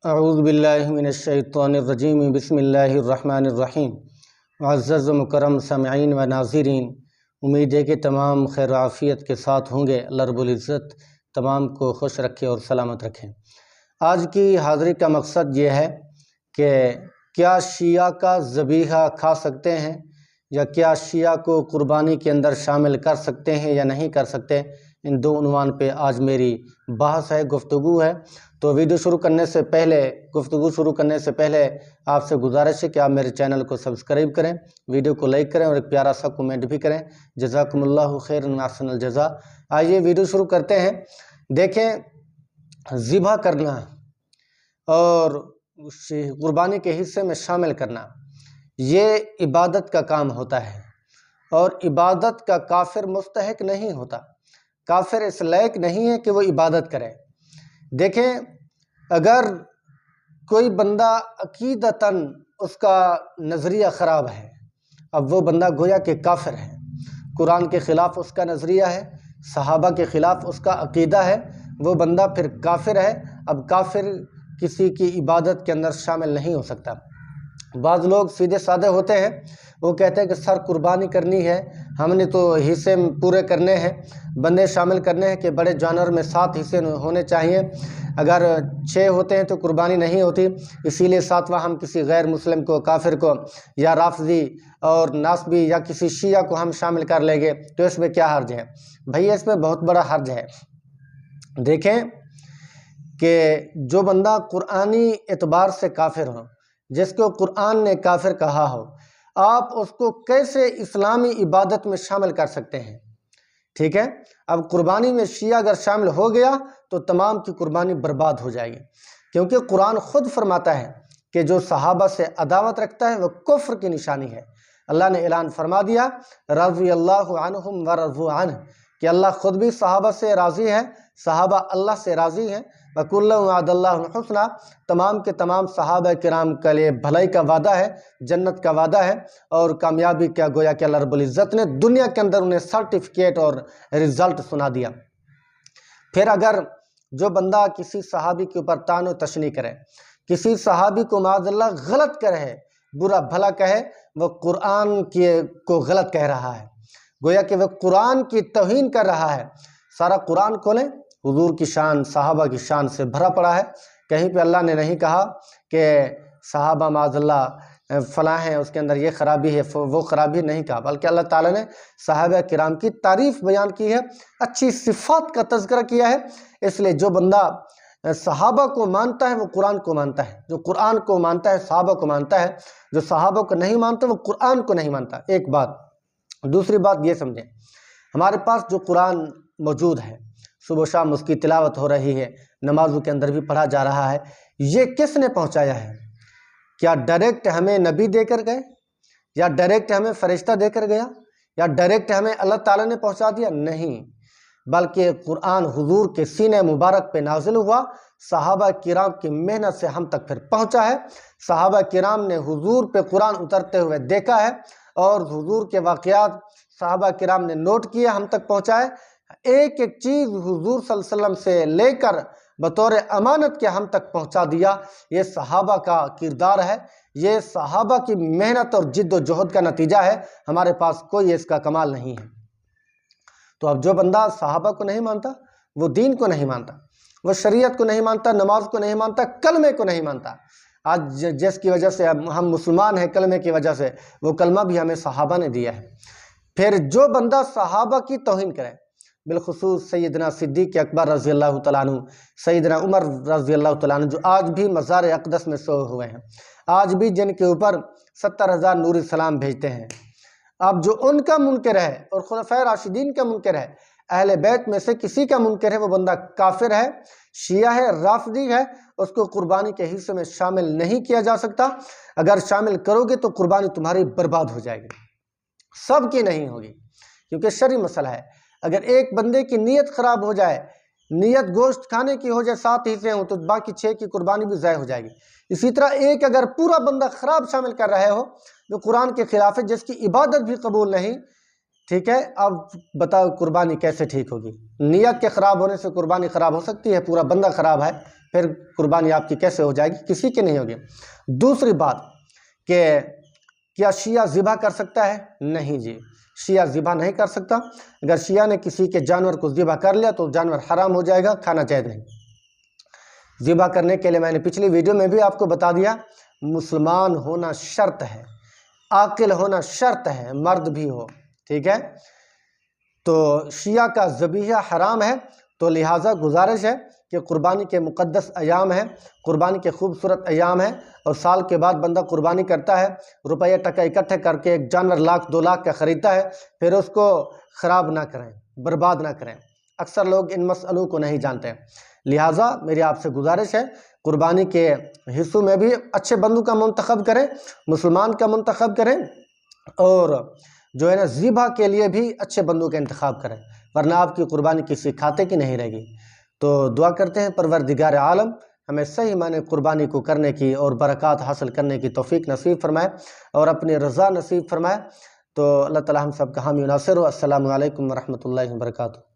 اعوذ باللہ من الشیطان الرجیم بسم اللہ الرحمن الرحیم۔ معزز و مکرم سامعین و ناظرین، امید ہے کہ تمام خیر و عافیت کے ساتھ ہوں گے۔ اللہ رب العزت تمام کو خوش رکھے اور سلامت رکھیں۔ آج کی حاضری کا مقصد یہ ہے کہ کیا شیعہ کا ذبیحہ کھا سکتے ہیں یا کیا شیعہ کو قربانی کے اندر شامل کر سکتے ہیں یا نہیں کر سکتے۔ ان دو عنوان پہ آج میری بحث ہے، گفتگو ہے۔ تو ویڈیو شروع کرنے سے پہلے، گفتگو شروع کرنے سے پہلے آپ سے گزارش ہے کہ آپ میرے چینل کو سبسکرائب کریں، ویڈیو کو لائک کریں اور ایک پیارا سا کومنٹ بھی کریں۔ جزاکم اللہ خیر احسن الجزا۔ آئیے ویڈیو شروع کرتے ہیں۔ دیکھیں، ذبح کرنا اور قربانی کے حصے میں شامل کرنا یہ عبادت کا کام ہوتا ہے، اور عبادت کا کافر مستحق نہیں ہوتا۔ کافر اس لائق نہیں ہے کہ وہ عبادت کرے۔ دیکھیں، اگر کوئی بندہ عقیدتاً اس کا نظریہ خراب ہے، اب وہ بندہ گویا کہ کافر ہے۔ قرآن کے خلاف اس کا نظریہ ہے، صحابہ کے خلاف اس کا عقیدہ ہے، وہ بندہ پھر کافر ہے۔ اب کافر کسی کی عبادت کے اندر شامل نہیں ہو سکتا۔ بعض لوگ سیدھے سادے ہوتے ہیں، وہ کہتے ہیں کہ سر قربانی کرنی ہے، ہم نے تو حصے پورے کرنے ہیں، بندے شامل کرنے ہیں کہ بڑے جانور میں 7 حصے ہونے چاہیے، اگر 6 ہوتے ہیں تو قربانی نہیں ہوتی، اسی لیے 7واں ہم کسی غیر مسلم کو، کافر کو یا رافضی اور ناصبی یا کسی شیعہ کو ہم شامل کر لیں گے، تو اس میں کیا حرج ہے؟ بھائی اس میں بہت بڑا حرج ہے۔ دیکھیں کہ جو بندہ قرآنی اعتبار سے کافر ہو، جس کو قرآن نے کافر کہا ہو، آپ اس کو کیسے اسلامی عبادت میں شامل کر سکتے ہیں؟ ٹھیک ہے، اب قربانی میں شیعہ اگر شامل ہو گیا تو تمام کی قربانی برباد ہو جائے گی، کیونکہ قرآن خود فرماتا ہے کہ جو صحابہ سے عداوت رکھتا ہے وہ کفر کی نشانی ہے۔ اللہ نے اعلان فرما دیا، رضی اللہ عنہم ورضوا عنہ، کہ اللہ خود بھی صحابہ سے راضی ہے، صحابہ اللہ سے راضی ہیں۔ وَكُلًّا وَعَدَ اللَّهُ الْحُسْنَىٰ، تمام کے تمام صحابہ کرام کے لیے بھلائی کا وعدہ ہے، جنت کا وعدہ ہے اور کامیابی کا، گویا کہ اللہ رب العزت نے دنیا کے اندر انہیں سرٹیفکیٹ اور رزلٹ سنا دیا۔ پھر اگر جو بندہ کسی صحابی کے اوپر طعن و تشنیع کرے، کسی صحابی کو معاذ اللہ غلط کہے، برا بھلا کہے، وہ قرآن کو غلط کہہ رہا ہے، گویا کہ وہ قرآن کی توہین کر رہا ہے۔ سارا قرآن کھولیں، حضور کی شان، صحابہ کی شان سے بھرا پڑا ہے۔ کہیں پہ اللہ نے نہیں کہا کہ صحابہ معاذ اللہ فلاں ہیں، اس کے اندر یہ خرابی ہے، وہ خرابی نہیں کہا، بلکہ اللہ تعالیٰ نے صحابہ کرام کی تعریف بیان کی ہے، اچھی صفات کا تذکرہ کیا ہے۔ اس لیے جو بندہ صحابہ کو مانتا ہے وہ قرآن کو مانتا ہے، جو قرآن کو مانتا ہے صحابہ کو مانتا ہے، جو صحابہ کو نہیں مانتا وہ قرآن کو نہیں مانتا۔ ایک بات۔ دوسری بات یہ سمجھیں، ہمارے پاس جو قرآن موجود ہے، صبح و شام اس کی تلاوت ہو رہی ہے، نمازوں کے اندر بھی پڑھا جا رہا ہے، یہ کس نے پہنچایا ہے؟ کیا ڈائریکٹ ہمیں نبی دے کر گئے، یا ڈائریکٹ ہمیں فرشتہ دے کر گیا، یا ڈائریکٹ ہمیں اللہ تعالیٰ نے پہنچا دیا؟ نہیں، بلکہ قرآن حضور کے سینے مبارک پہ نازل ہوا، صحابہ کرام کی محنت سے ہم تک پھر پہنچا ہے۔ صحابہ کرام نے حضور پہ قرآن اترتے ہوئے دیکھا ہے، اور حضور کے واقعات صحابہ کرام نے نوٹ کیے، ہم تک پہنچائے۔ ایک ایک چیز حضور صلی اللہ علیہ وسلم سے لے کر بطور امانت کے ہم تک پہنچا دیا۔ یہ صحابہ کا کردار ہے، یہ صحابہ کی محنت اور جد و جہد کا نتیجہ ہے، ہمارے پاس کوئی اس کا کمال نہیں ہے۔ تو اب جو بندہ صحابہ کو نہیں مانتا، وہ دین کو نہیں مانتا، وہ شریعت کو نہیں مانتا، نماز کو نہیں مانتا، کلمے کو نہیں مانتا۔ آج جس کی وجہ سے ہم مسلمان ہیں، کلمے کی وجہ سے، وہ کلمہ بھی ہمیں صحابہ نے دیا ہے۔ پھر جو بندہ صحابہ کی توہین کرے، بالخصوص سیدنا صدیق اکبر رضی اللہ تعالیٰ عنہ، سیدنا عمر رضی اللہ تعالیٰ عنہ، جو آج بھی مزار اقدس میں سوئے ہوئے ہیں، آج بھی جن کے اوپر 70,000 نور سلام بھیجتے ہیں، اب جو ان کا منکر ہے اور خلفائے راشدین کا منکر ہے، اہل بیت میں سے کسی کا منکر ہے، وہ بندہ کافر ہے، شیعہ ہے، رافضی ہے، اس کو قربانی کے حصے میں شامل نہیں کیا جا سکتا۔ اگر شامل کرو گے تو قربانی تمہاری برباد ہو جائے گی، سب کی نہیں ہوگی، کیونکہ شرعی مسئلہ ہے۔ اگر ایک بندے کی نیت خراب ہو جائے، نیت گوشت کھانے کی ہو جائے، 7 حصے ہوں، تو باقی 6 کی قربانی بھی ضائع ہو جائے گی۔ اسی طرح ایک اگر پورا بندہ خراب شامل کر رہے ہو جو قرآن کے خلاف ہے، جس کی عبادت بھی قبول نہیں، ٹھیک ہے، اب بتاؤ قربانی کیسے ٹھیک ہوگی؟ نیت کے خراب ہونے سے قربانی خراب ہو سکتی ہے؟ پورا بندہ خراب ہے، پھر قربانی آپ کی کیسے ہو جائے گی؟ کسی کی نہیں ہوگی۔ دوسری بات کہ کیا شیعہ ذبح کر سکتا ہے؟ نہیں جی، شیعہ ذبح نہیں کر سکتا۔ اگر شیعہ نے کسی کے جانور کو ذبح کر لیا تو جانور حرام ہو جائے گا، کھانا جائز نہیں۔ ذبح کرنے کے لیے میں نے پچھلی ویڈیو میں بھی آپ کو بتا دیا، مسلمان ہونا شرط ہے، عاقل ہونا شرط ہے، مرد بھی ہو، ٹھیک ہے؟ تو شیعہ کا ذبیحہ حرام ہے، تو لہٰذا گزارش ہے کہ قربانی کے مقدس ایام ہیں، قربانی کے خوبصورت ایام ہیں، اور سال کے بعد بندہ قربانی کرتا ہے، روپیہ ٹکا اکٹھے کر کے ایک جانور 1,00,000 2,00,000 کا خریدتا ہے، پھر اس کو خراب نہ کریں، برباد نہ کریں۔ اکثر لوگ ان مسئلوں کو نہیں جانتے، لہٰذا میری آپ سے گزارش ہے قربانی کے حصوں میں بھی اچھے بندوں کا منتخب کریں، مسلمان کا منتخب کریں، اور جو ہے نا ذبح کے لیے بھی اچھے بندوں کا انتخاب کریں، ورنہ آپ کی قربانی کسی کھاتے کی نہیں رہے گی۔ تو دعا کرتے ہیں پروردگار عالم ہمیں صحیح معنی قربانی کو کرنے کی اور برکات حاصل کرنے کی توفیق نصیب فرمائے اور اپنی رضا نصیب فرمائے۔ تو اللہ تعالی ہم سب کا حامی و ناصر ہو۔ السلام علیکم ورحمۃ اللہ وبرکاتہ۔